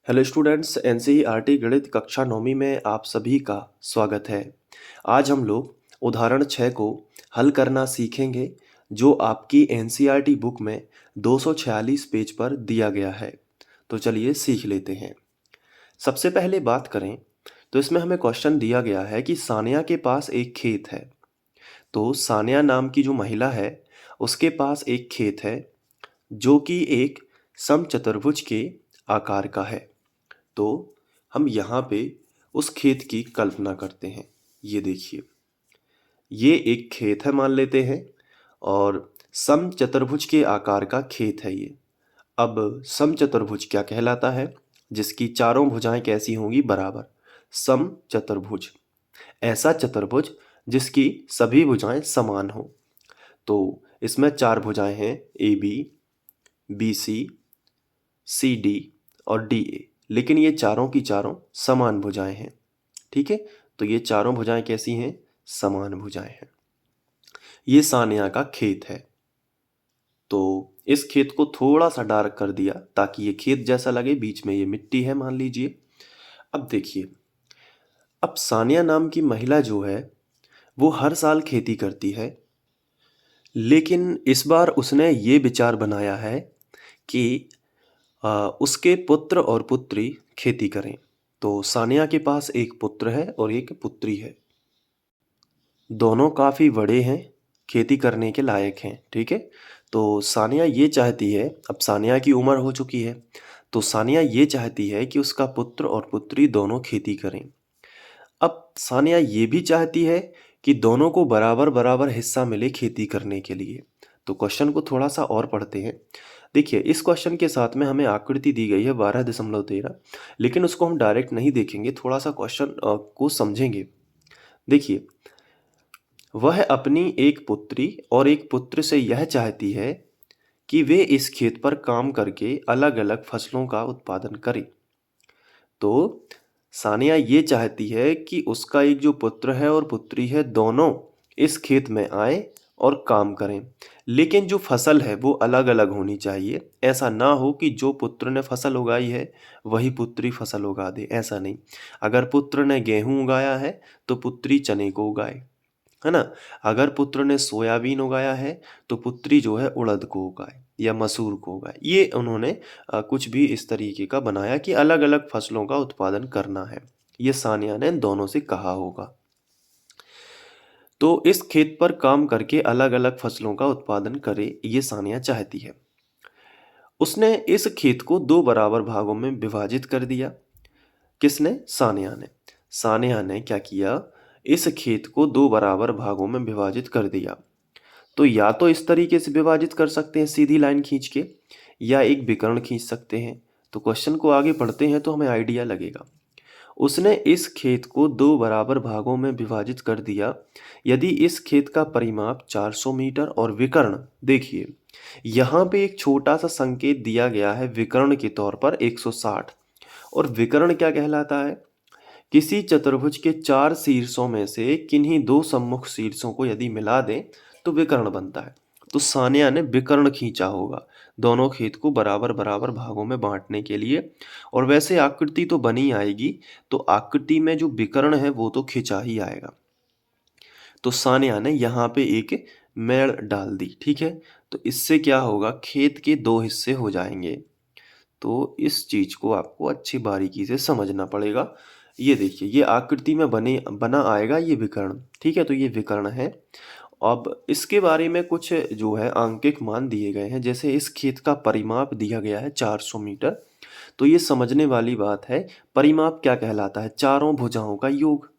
Hello students, NCERT गणित कक्षा 9वीं में आप सभी का स्वागत है। आज हम लोग उदाहरण 6 को हल करना सीखेंगे, जो आपकी एनसीईआरटी बुक में 246 पेज पर दिया गया है। तो चलिए सीख लेते हैं। सबसे पहले बात करें तो इसमें हमें क्वेश्चन दिया गया है कि सानिया के पास एक खेत है। तो सानिया नाम की जो महिला है, उसके पास एक खेत है जो कि एक समचतुर्भुज के आकार का है। तो हम यहाँ पे उस खेत की कल्पना करते हैं। ये देखिए, ये एक खेत है मान लेते हैं, और समचतुर्भुज के आकार का खेत है ये। अब समचतुर्भुज क्या कहलाता है? जिसकी चारों भुजाएं कैसी होंगी? बराबर। समचतुर्भुज ऐसा चतुर्भुज जिसकी सभी भुजाएं समान हो। तो इसमें चार भुजाएं हैं, ए बी सी डी और डी ए, लेकिन ये चारों की चारों समान भुजाएं हैं। ठीक है, तो ये चारों भुजाएं कैसी हैं? समान भुजाएं हैं। ये सानिया का खेत है। तो इस खेत को थोड़ा सा डार्क कर दिया ताकि ये खेत जैसा लगे, बीच में ये मिट्टी है मान लीजिए। अब देखिए, अब सानिया नाम की महिला जो है वो हर साल खेती करती है, लेकिन इस बार उसने ये विचार बनाया है कि उसके पुत्र और पुत्री खेती करें। तो सानिया के पास एक पुत्र है और एक पुत्री है। दोनों काफ़ी बड़े हैं, खेती करने के लायक हैं। ठीक है, तो सानिया ये चाहती है, अब सानिया की उम्र हो चुकी है, तो सानिया ये चाहती है कि उसका पुत्र और पुत्री दोनों खेती करें। अब सानिया ये भी चाहती है कि दोनों को बराबर बराबर हिस्सा मिले खेती करने के लिए। तो क्वेश्चन को थोड़ा सा और पढ़ते हैं। देखिए, इस क्वेश्चन के साथ में हमें आकृति दी गई है 12.13, लेकिन उसको हम डायरेक्ट नहीं देखेंगे, थोड़ा सा क्वेश्चन को समझेंगे। देखिए, वह अपनी एक पुत्री और एक पुत्र से यह चाहती है कि वे इस खेत पर काम करके अलग अलग फसलों का उत्पादन करें। तो सानिया ये चाहती है कि उसका एक जो पुत्र है और पुत्री है, दोनों इस खेत में आए और काम करें, लेकिन जो फसल है वो अलग अलग होनी चाहिए। ऐसा ना हो कि जो पुत्र ने फसल उगाई है वही पुत्री फसल उगा दे, ऐसा नहीं। अगर पुत्र ने गेहूं उगाया है तो पुत्री चने को उगाए, है ना। अगर पुत्र ने सोयाबीन उगाया है तो पुत्री जो है उड़द को उगाए या मसूर को उगाए। ये उन्होंने कुछ भी इस तरीके का बनाया कि अलग अलग फसलों का उत्पादन करना है। ये सानिया ने दोनों से कहा होगा। तो इस खेत पर काम करके अलग अलग फसलों का उत्पादन करे, ये सानिया चाहती है। उसने इस खेत को दो बराबर भागों में विभाजित कर दिया। किसने? सानिया ने। सानिया ने क्या किया? इस खेत को दो बराबर भागों में विभाजित कर दिया। तो या तो इस तरीके से विभाजित कर सकते हैं सीधी लाइन खींच के, या एक विकर्ण खींच सकते हैं। तो क्वेश्चन को आगे पढ़ते हैं तो हमें आइडिया लगेगा। उसने इस खेत को दो बराबर भागों में विभाजित कर दिया यदि इस खेत का परिमाप 400 मीटर और विकर्ण, देखिए यहाँ पे एक छोटा सा संकेत दिया गया है विकर्ण के तौर पर 160। और विकर्ण क्या कहलाता है? किसी चतुर्भुज के चार शीर्षों में से किन्हीं दो सम्मुख शीर्षों को यदि मिला दें तो विकर्ण बनता है। तो सानिया ने विकर्ण खींचा होगा दोनों खेत को बराबर बराबर भागों में बांटने के लिए। और वैसे आकृति तो बनी आएगी, तो आकृति में जो विकर्ण है वो तो खिंचा ही आएगा। तो सानिया ने यहाँ पे एक मेड़ डाल दी। ठीक है, तो इससे क्या होगा? खेत के दो हिस्से हो जाएंगे। तो इस चीज को आपको अच्छी बारीकी से समझना पड़ेगा। ये देखिए, ये आकृति में बना आएगा ये विकर्ण। ठीक है, तो ये विकर्ण है। अब इसके बारे में कुछ जो है आंकिक मान दिए गए हैं। जैसे इस खेत का परिमाप दिया गया है 400 मीटर। तो ये समझने वाली बात है, परिमाप क्या कहलाता है? चारों भुजाओं का योग।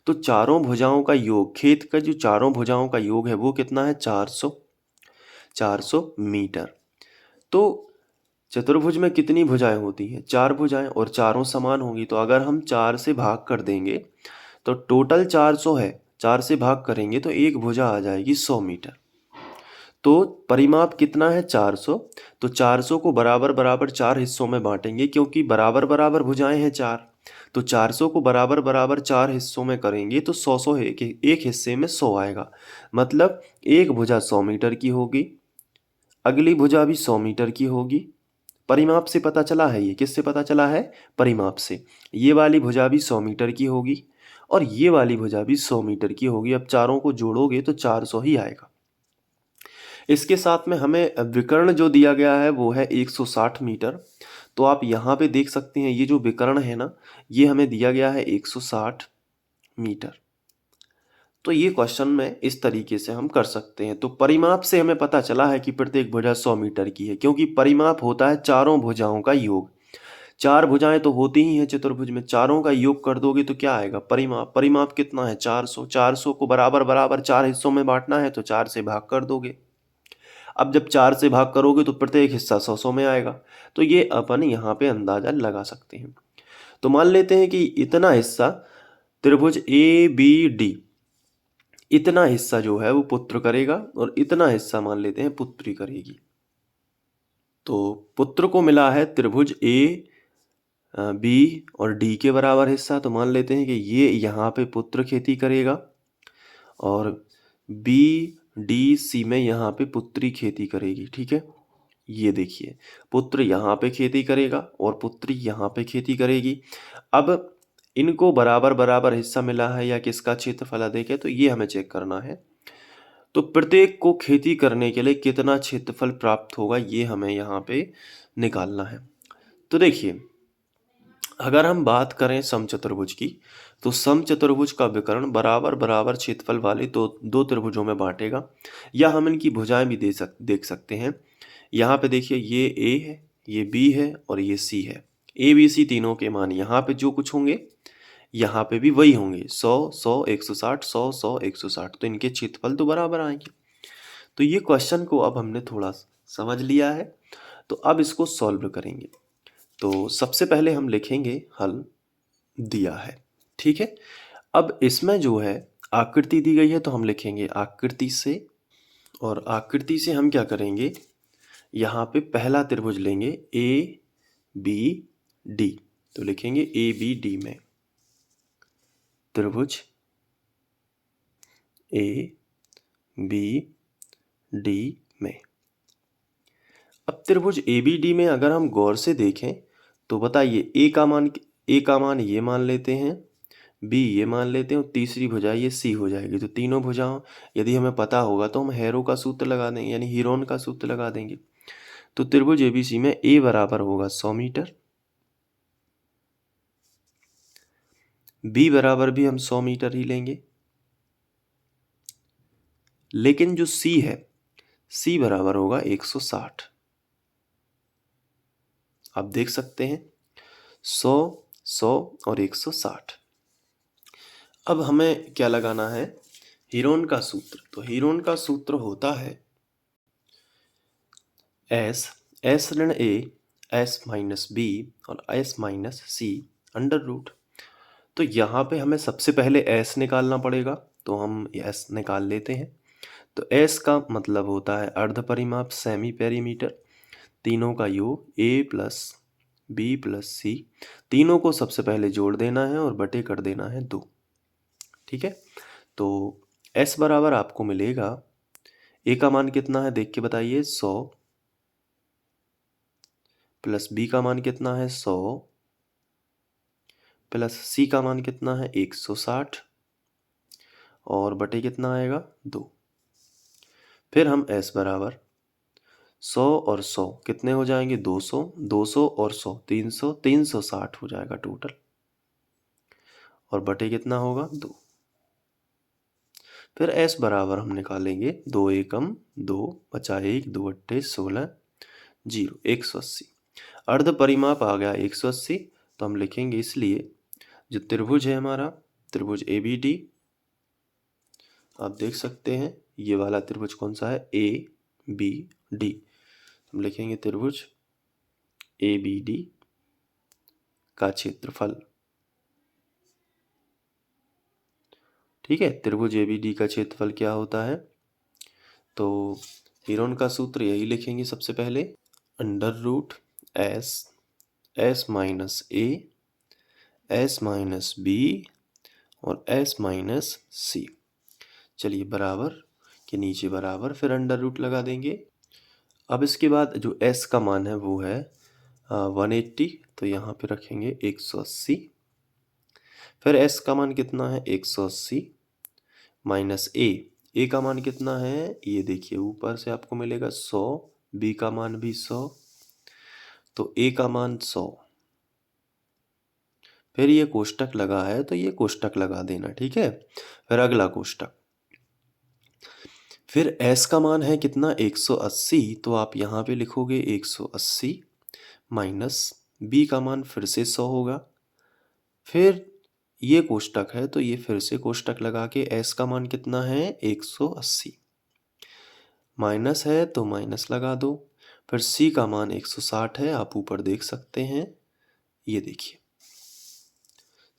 तो चारों भुजाओं का योग, खेत का जो चारों भुजाओं का योग है वो कितना है? 400 मीटर। तो चतुर्भुज में कितनी भुजाएं होती हैं? चार भुजाएं, और चारों समान होंगी। तो अगर हम 4 से भाग कर देंगे तो टोटल 400 है, 4 से भाग करेंगे तो एक भुजा आ जाएगी 100 मीटर। तो परिमाप कितना है? 400। तो 400 को बराबर बराबर चार हिस्सों में बांटेंगे, क्योंकि बराबर बराबर भुजाएं हैं चार। तो 400 को बराबर बराबर चार हिस्सों में करेंगे तो 100 एक हिस्से में 100 आएगा। मतलब एक भुजा 100 मीटर की होगी, अगली भुजा भी 100 मीटर की होगी, परिमाप से पता चला है, ये किससे पता चला है? परिमाप से। ये वाली भुजा भी 100 मीटर की होगी और ये वाली भुजा भी 100 मीटर की होगी। अब चारों को जोड़ोगे तो 400 ही आएगा। इसके साथ में हमें विकर्ण जो दिया गया है वो है 160 मीटर। तो आप यहाँ पे देख सकते हैं, ये जो विकर्ण है ना, ये हमें दिया गया है 160 मीटर। तो ये क्वेश्चन में इस तरीके से हम कर सकते हैं। तो परिमाप से हमें पता चला है कि प्रत्येक भुजा 100 मीटर की है, क्योंकि परिमाप होता है चारों भुजाओं का योग। 4 भुजाएं तो होती ही हैं चतुर्भुज में, चारों का योग कर दोगे तो क्या आएगा? परिमाप। परिमाप कितना है? 400। 400 को बराबर बराबर 4 हिस्सों में बांटना है तो 4 से भाग कर दोगे। अब जब 4 से भाग करोगे तो प्रत्येक हिस्सा 100 में आएगा। तो ये अपन यहाँ पे अंदाजा लगा सकते हैं। तो मान लेते हैं कि इतना हिस्सा त्रिभुज ए बी डी, इतना हिस्सा जो है वो पुत्र करेगा और इतना हिस्सा मान लेते हैं पुत्री करेगी। तो पुत्र को मिला है त्रिभुज ए बी और डी के बराबर हिस्सा। तो मान लेते हैं कि ये यहाँ पे पुत्र खेती करेगा और बी डी सी में यहाँ पे पुत्री खेती करेगी। ठीक है, ये देखिए, पुत्र यहाँ पे खेती करेगा और पुत्री यहाँ पे खेती करेगी। अब इनको बराबर बराबर हिस्सा मिला है या किसका क्षेत्रफल देखे, तो ये हमें चेक करना है। तो प्रत्येक को खेती करने के लिए कितना क्षेत्रफल प्राप्त होगा, ये हमें यहाँ पे निकालना है। तो देखिए, अगर हम बात करें समचतुर्भुज की, तो समचतुर्भुज का विकर्ण बराबर बराबर क्षेत्रफल वाले दो त्रिभुजों में बांटेगा, या हम इनकी भुजाएं भी देख सकते हैं। यहाँ पे देखिए, ये ए है, ये बी है और ये सी है। ए बी सी तीनों के मान यहाँ पे जो कुछ होंगे यहाँ पे भी वही होंगे। 100 100 160 100 100 160, तो इनके क्षेत्रफल तो बराबर आएंगे। तो ये क्वेश्चन को अब हमने थोड़ा समझ लिया है, तो अब इसको सॉल्व करेंगे। तो सबसे पहले हम लिखेंगे हल दिया है। ठीक है, अब इसमें जो है आकृति दी गई है, तो हम लिखेंगे आकृति से, और आकृति से हम क्या करेंगे, यहाँ पे पहला त्रिभुज लेंगे ए बी डी। तो लिखेंगे ए बी डी में त्रिभुज ए बी डी में। अब त्रिभुज ए बी डी में अगर हम गौर से देखें तो बताइए, ए का मान ये मान लेते हैं, बी ये मान लेते हैं और तीसरी भुजा ये सी हो जाएगी। तो तीनों भुजाओं यदि हमें पता होगा तो हम हैरो का सूत्र लगा देंगे, यानी हीरोन का सूत्र लगा देंगे। तो त्रिभुज एबीसी में ए बराबर होगा 100 मीटर, बी बराबर भी हम 100 मीटर ही लेंगे, लेकिन जो सी है, सी बराबर होगा 160। आप देख सकते हैं 100 100 और 160। अब हमें क्या लगाना है, हीरोन का सूत्र। तो हीरोन का सूत्र होता है एस ऋण ए एस माइनस बी और एस माइनस सी अंडर रूट। तो यहाँ पे हमें सबसे पहले एस निकालना पड़ेगा, तो हम एस निकाल लेते हैं। तो एस का मतलब होता है अर्ध परिमाप, सेमी पेरीमीटर, तीनों का योग ए प्लस बी प्लस सी। तीनों को सबसे पहले जोड़ देना है और बटे कर देना है 2। ठीक है, तो एस बराबर आपको मिलेगा, ए का मान कितना है देख के बताइए, 100, प्लस बी का मान कितना है 100, प्लस सी का मान कितना है 160, और बटे कितना आएगा 2। फिर हम एस बराबर 100 और 100 कितने हो जाएंगे, 200, 200 और 100 300, 360 हो जाएगा टोटल, और बटे कितना होगा 2। फिर एस बराबर हम निकालेंगे 2 एकम 2 बचा 1, 2 अट्ठे 16, 0, 180। अर्ध परिमाप आ गया 180। तो हम लिखेंगे, इसलिए जो त्रिभुज है हमारा, त्रिभुज ए बी डी, आप देख सकते हैं ये वाला त्रिभुज कौन सा है, ए बी डी। हम लिखेंगे त्रिभुज ए बी डी का क्षेत्रफल। ठीक है, त्रिभुज ए बी डी का क्षेत्रफल क्या होता है, तो हीरोन का सूत्र यही लिखेंगे सबसे पहले, under root S minus A S minus B और एस माइनस सी। चलिए, बराबर के नीचे बराबर, फिर अंडर रूट लगा देंगे। अब इसके बाद जो एस का मान है वो है 180, तो यहाँ पे रखेंगे 180। फिर s का मान कितना है 180 माइनस ए का मान कितना है, ये देखिए ऊपर से आपको मिलेगा 100, बी का मान भी 100, तो ए का मान 100। फिर ये कोष्टक लगा है तो ये कोष्टक लगा देना, ठीक है। फिर अगला कोष्टक, फिर s का मान है कितना 180, तो आप यहाँ पे लिखोगे 180 माइनस b का मान फिर से 100 होगा। फिर ये कोष्टक है तो ये फिर से कोष्टक लगा के s का मान कितना है 180, माइनस है तो माइनस लगा दो। फिर c का मान 160 है, आप ऊपर देख सकते हैं, ये देखिए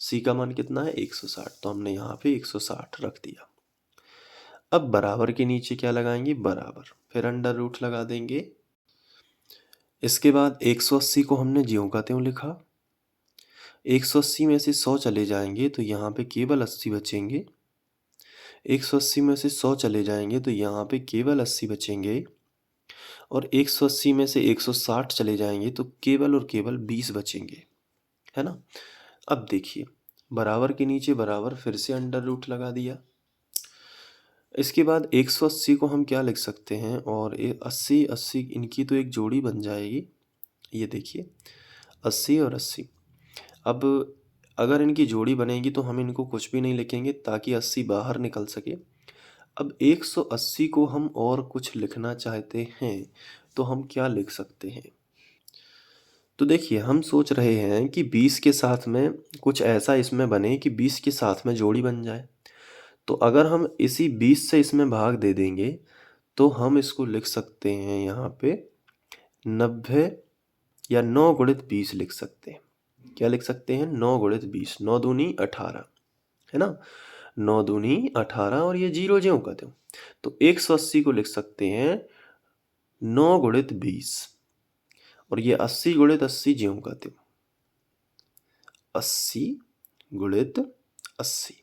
c का मान कितना है 160, तो हमने यहाँ पे 160 रख दिया। अब बराबर के नीचे क्या लगाएंगे, बराबर, फिर अंडर रूट लगा देंगे। इसके बाद 180 को हमने ज्यों का त्यों लिखा। 180 में से 100 चले जाएंगे तो यहाँ पे केवल 80 बचेंगे। 180 में से 100 चले जाएंगे तो यहाँ पे केवल 80 बचेंगे। और 180 में से 160 चले जाएंगे तो केवल और केवल 20 बचेंगे, है ना। अब देखिए बराबर के नीचे बराबर, फिर से अंडर रूट लगा दिया। इसके बाद 180 को हम क्या लिख सकते हैं, और 80 80 इनकी तो एक जोड़ी बन जाएगी, ये देखिए 80 और 80। अब अगर इनकी जोड़ी बनेगी तो हम इनको कुछ भी नहीं लिखेंगे ताकि 80 बाहर निकल सके। अब 180 को हम और कुछ लिखना चाहते हैं तो हम क्या लिख सकते हैं, तो देखिए हम सोच रहे हैं कि 20 के साथ में कुछ ऐसा इसमें बने कि 20 के साथ में जोड़ी बन जाए। तो अगर हम इसी 20 से इसमें भाग दे देंगे तो हम इसको लिख सकते हैं यहाँ पे 90 या 9 गुणित 20 लिख सकते हैं। क्या लिख सकते हैं, 9 गुणित 20, 9 दूनी 18, है ना, 9 दूनी 18, और ये जीरो ज्यों का त्यों। तो 180 को लिख सकते हैं 9 गुणित 20, और ये 80 गुणित 80 ज्यों का त्यों, 80 गुणित 80।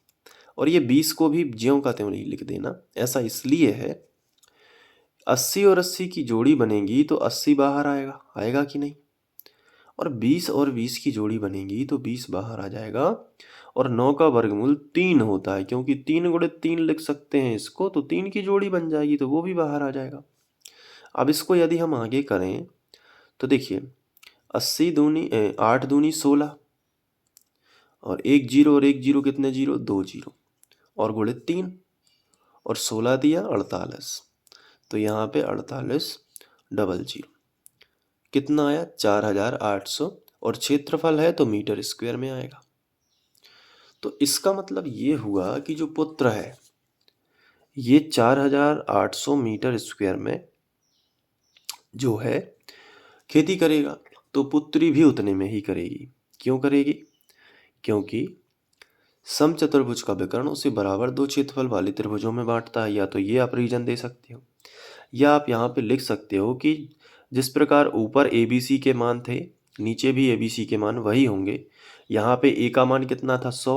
और ये 20 को भी ज्यों का त्यों नहीं लिख देना, ऐसा इसलिए है 80 और 80 की जोड़ी बनेगी तो 80 बाहर आएगा, आएगा कि नहीं, और 20 और 20 की जोड़ी बनेगी तो 20 बाहर आ जाएगा। और 9 का वर्गमूल 3 होता है, क्योंकि 3 गुणित 3 लिख सकते हैं इसको, तो 3 की जोड़ी बन जाएगी तो वो भी बाहर आ जाएगा। अब इसको यदि हम आगे करें तो देखिए 8 दूनी 16, और एक जीरो और एक जीरो कितने जीरो, 2 जीरो, और गुणित 3, और 16 दिया 48, तो यहाँ पे 48 डबल जीरो कितना आया 4800, और क्षेत्रफल है तो मीटर स्क्वायर में आएगा। तो इसका मतलब ये हुआ कि जो पुत्र है ये 4800 मीटर स्क्वायर में जो है खेती करेगा, तो पुत्री भी उतने में ही करेगी। क्यों करेगी, क्योंकि समचतुर्भुज का विकर्ण उसे बराबर दो क्षेत्रफल वाले त्रिभुजों में बांटता है। या तो ये आप रीजन दे सकते हो, या आप यहाँ पे लिख सकते हो कि जिस प्रकार ऊपर ABC के मान थे नीचे भी ABC के मान वही होंगे। यहाँ पे A का मान कितना था 100,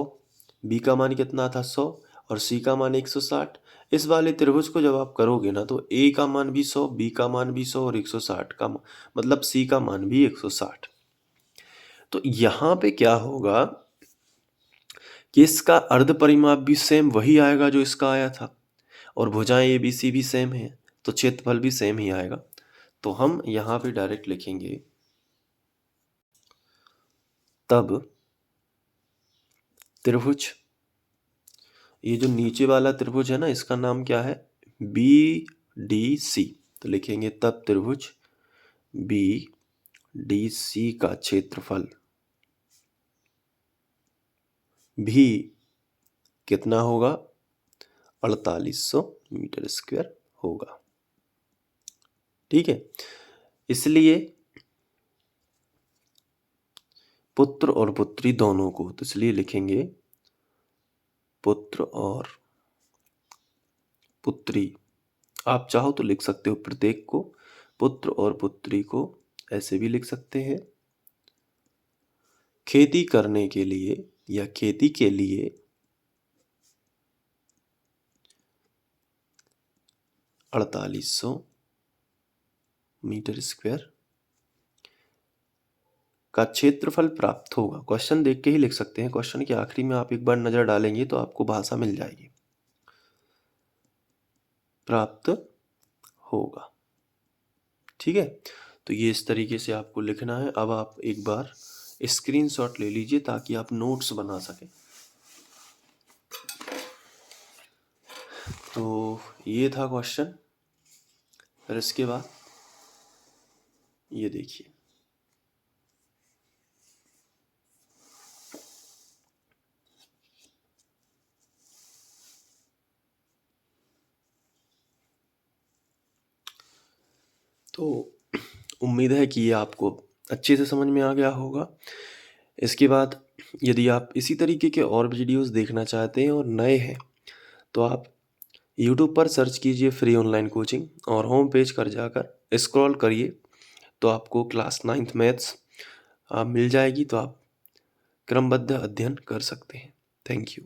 B का मान कितना था 100, और C का मान 160। इस वाले त्रिभुज को जब आप करोगे ना तो A का मान भी 100, B का मान भी 100, और 160 का मतलब C का मान भी 160। तो यहाँ पे क्या होगा कि इसका अर्ध परिमाप भी सेम वही आएगा जो इसका आया था, और भुजाएं ABC भी सेम है, तो क्षेत्रफल भी सेम ही आएगा। तो हम यहाँ पे डायरेक्ट लिखेंगे तब त्रिभुज, ये जो नीचे वाला त्रिभुज है ना इसका नाम क्या है BDC, तो लिखेंगे तब त्रिभुज BDC का क्षेत्रफल भी कितना होगा 4800 मीटर स्क्वायर होगा, ठीक है। इसलिए पुत्र और पुत्री दोनों को, तो इसलिए लिखेंगे पुत्र और पुत्री, आप चाहो तो लिख सकते हो प्रत्येक को, पुत्र और पुत्री को ऐसे भी लिख सकते हैं। खेती करने के लिए या खेती के लिए 4800 मीटर स्क्वायर का क्षेत्रफल प्राप्त होगा। क्वेश्चन देख के ही लिख सकते हैं, क्वेश्चन के आखिरी में आप एक बार नज़र डालेंगे तो आपको भाषा मिल जाएगी। प्राप्त होगा। ठीक है, तो ये इस तरीके से आपको लिखना है। अब आप एक बार स्क्रीनशॉट ले लीजिए ताकि आप नोट्स बना सकें। तो ये था क्वेश्चन। फिर इसके बाद ये देखिए, तो उम्मीद है कि ये आपको अच्छे से समझ में आ गया होगा। इसके बाद यदि आप इसी तरीके के और वीडियोस देखना चाहते हैं और नए हैं तो आप यूट्यूब पर सर्च कीजिए फ्री ऑनलाइन कोचिंग और होम पेज कर जाकर स्क्रॉल करिए तो आपको क्लास 9th मैथ्स मिल जाएगी, तो आप क्रमबद्ध अध्ययन कर सकते हैं। Thank you.